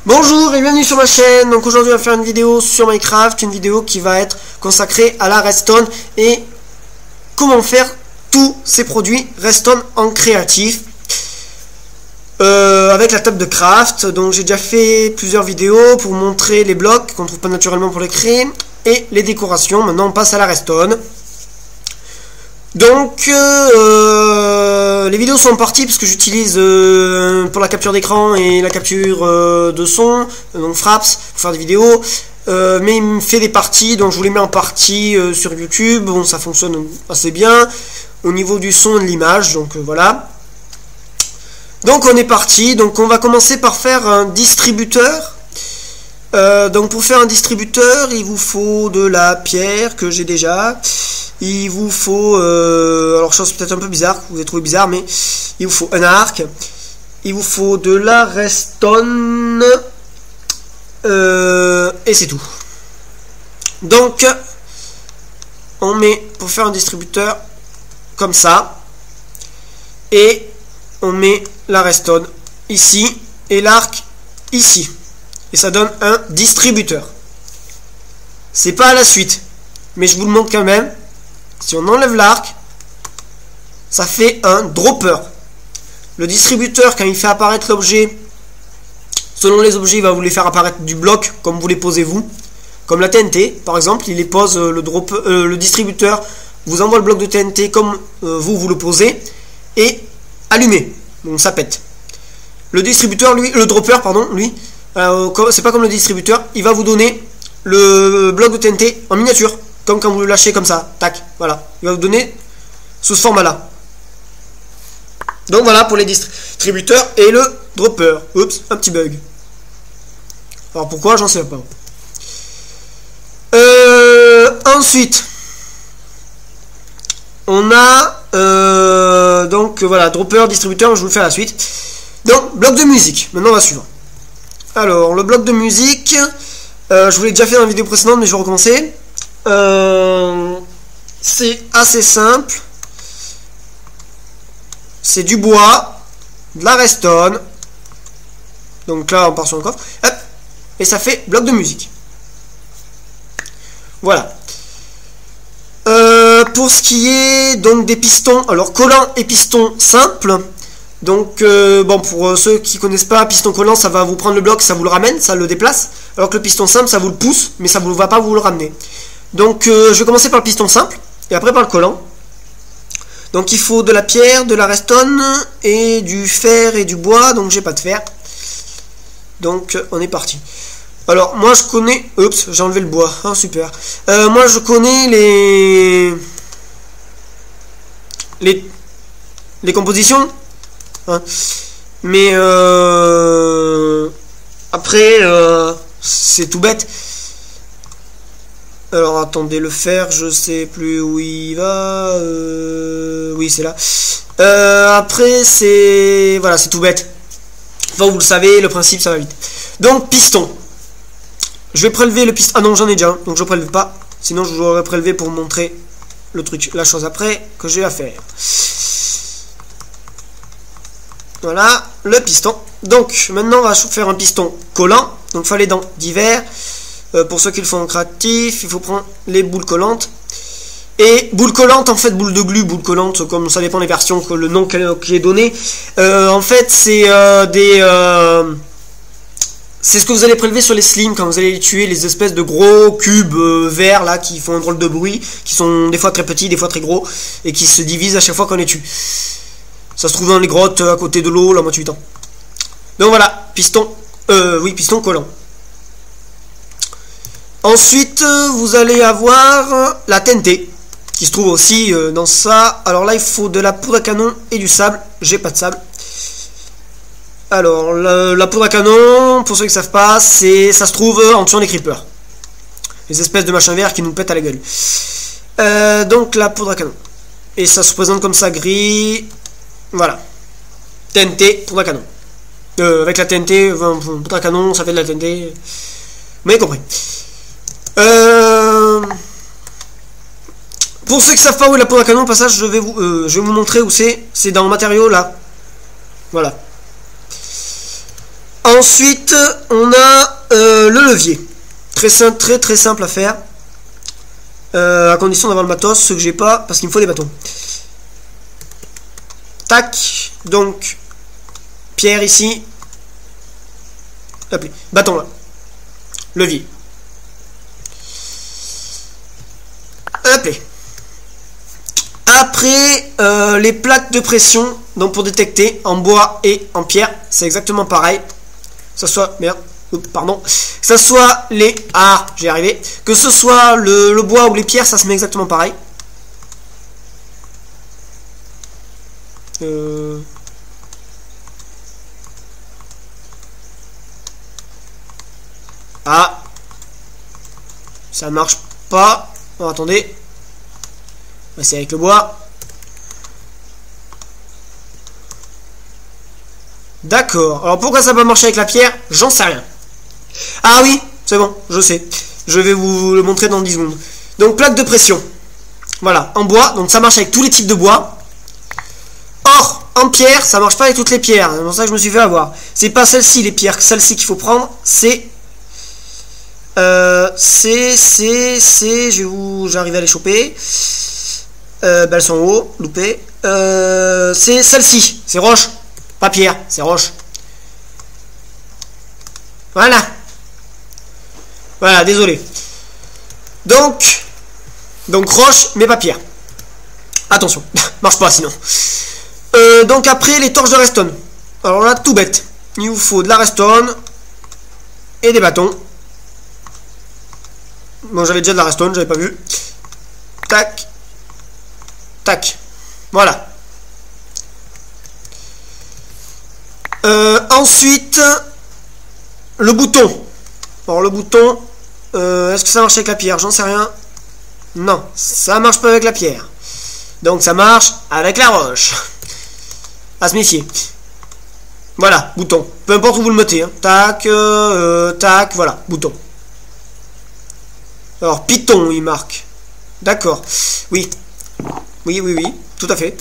Bonjour et bienvenue sur ma chaîne. Donc aujourd'hui on va faire une vidéo sur Minecraft, une vidéo qui va être consacrée à la redstone et comment faire tous ces produits redstone en créatif avec la table de craft. Donc j'ai déjà fait plusieurs vidéos pour montrer les blocs qu'on ne trouve pas naturellement pour les créer et les décorations. Maintenant on passe à la redstone. Donc les vidéos sont parties parce que j'utilise pour la capture d'écran et la capture de son, donc Fraps pour faire des vidéos, mais il me fait des parties, donc je vous les mets en partie sur YouTube. Bon, ça fonctionne assez bien au niveau du son et de l'image, donc voilà. Donc on est parti, donc on va commencer par faire un distributeur. Donc pour faire un distributeur, il vous faut de la pierre que j'ai déjà. Il vous faut, alors chose peut-être un peu bizarre, vous avez trouvé bizarre, mais il vous faut un arc. Il vous faut de la redstone. Et c'est tout. Donc, on met, pour faire un distributeur, comme ça. Et on met la redstone ici. Et l'arc ici. Et ça donne un distributeur. C'est pas à la suite. Mais je vous le montre quand même. Si on enlève l'arc, ça fait un dropper. Le distributeur, quand il fait apparaître l'objet, selon les objets, il va vous les faire apparaître du bloc, comme vous les posez vous. Comme la TNT, par exemple, il les pose, le distributeur vous envoie le bloc de TNT comme vous le posez, et allumé. Donc ça pète. Le distributeur, lui, le dropper, pardon, lui, c'est pas comme le distributeur, il va vous donner le bloc de TNT en miniature. Comme quand vous le lâchez comme ça, tac, voilà. Il va vous donner sous ce format-là. Donc voilà pour les distributeurs et le dropper. Oups, un petit bug. Alors pourquoi, j'en sais pas. Ensuite, on a donc voilà, dropper, distributeur, je vous le fais à la suite. Donc, bloc de musique. Maintenant on va suivre. Alors, le bloc de musique, je vous l'ai déjà fait dans la vidéo précédente, mais je vais recommencer. C'est assez simple. C'est du bois, de la redstone. Donc là on part sur le coffre. Hop, et ça fait bloc de musique. Voilà. Pour ce qui est donc des pistons, alors collant et piston simple. Donc bon, pour ceux qui connaissent pas, piston collant, ça va vous prendre le bloc, ça vous le ramène, ça le déplace. Alors que le piston simple, ça vous le pousse, mais ça ne va pas vous le ramener. Donc je vais commencer par le piston simple et après par le collant. Donc il faut de la pierre, de la redstone et du fer et du bois. Donc j'ai pas de fer. Donc on est parti. Alors moi je connais... Oups, j'ai enlevé le bois. Ah, super. Moi je connais les compositions. Hein. Mais après c'est tout bête. Alors attendez, le fer, je sais plus où il va. Oui, c'est là. Après, c'est... Voilà, c'est tout bête. Enfin, vous le savez, le principe, ça va vite. Donc, piston. Je vais prélever le piston. Ah non, j'en ai déjà un, donc je ne prélève pas. Sinon, je l'aurais prélevé pour vous montrer le truc, la chose après que j'ai à faire. Voilà, le piston. Donc, maintenant, on va faire un piston collant. Donc, il faut aller dans divers. Pour ceux qui le font en créatif, il faut prendre les boules collantes. Et boules collantes, en fait, boules de glu, boules collantes, comme ça dépend des versions, que le nom qui est donné. En fait, c'est c'est ce que vous allez prélever sur les slimes quand vous allez les tuer, les espèces de gros cubes verts là qui font un drôle de bruit, qui sont des fois très petits, des fois très gros, et qui se divisent à chaque fois qu'on les tue. Ça se trouve dans les grottes à côté de l'eau la moitié du temps. Donc voilà, piston, oui, piston collant. Ensuite, vous allez avoir la TNT, qui se trouve aussi dans ça. Alors là, il faut de la poudre à canon et du sable. J'ai pas de sable. Alors, la poudre à canon, pour ceux qui ne savent pas, ça se trouve en tuant les creepers. Les espèces de machins verts qui nous pètent à la gueule. Donc, la poudre à canon. Et ça se présente comme ça, gris. Voilà. TNT, poudre à canon. Avec la TNT, poudre à canon, ça fait de la TNT. Vous m'avez compris. Pour ceux qui savent pas où est la poudre à canon, au passage, je vais vous montrer où c'est. C'est dans le matériau là. Voilà. Ensuite, on a le levier. Très simple à faire. À condition d'avoir le matos, ce que j'ai pas, parce qu'il me faut des bâtons. Tac. Donc, pierre ici. Hop, bâton là. Levier. Hop. Après, les plaques de pression, donc pour détecter en bois et en pierre, c'est exactement pareil. Que ce soit, merde, pardon, que ce soit les, j'ai arrivé, que ce soit le bois ou les pierres, ça se met exactement pareil. Ça marche pas. Oh, attendez. C'est avec le bois. D'accord. Alors pourquoi ça va marcher avec la pierre? J'en sais rien. Ah oui, c'est bon, je sais. Je vais vous le montrer dans 10 secondes. Donc plaque de pression. Voilà, en bois, donc ça marche avec tous les types de bois. Or, en pierre, ça marche pas avec toutes les pierres. C'est pour ça que je me suis fait avoir. C'est pas celle-ci les pierres, celle-ci qu'il faut prendre, c'est j'arrive à les choper. Elles sont en haut, loupé. C'est celle-ci, c'est roche. Pas pierre, c'est roche. Voilà. Voilà, désolé. Donc roche, mais pas pierre. Attention, marche pas sinon. Donc après, les torches de redstone. Alors là, tout bête. Il vous faut de la redstone et des bâtons. Bon, j'avais déjà de la redstone, j'avais pas vu. Tac. Tac. Voilà. Ensuite, le bouton. Alors le bouton, est-ce que ça marche avec la pierre? J'en sais rien. Non, ça marche pas avec la pierre. Donc ça marche avec la roche. À se méfier. Voilà, bouton. Peu importe où vous le mettez. Hein. Tac, tac, voilà, bouton. Alors, Python, il marque. D'accord. Oui. Oui, tout à fait.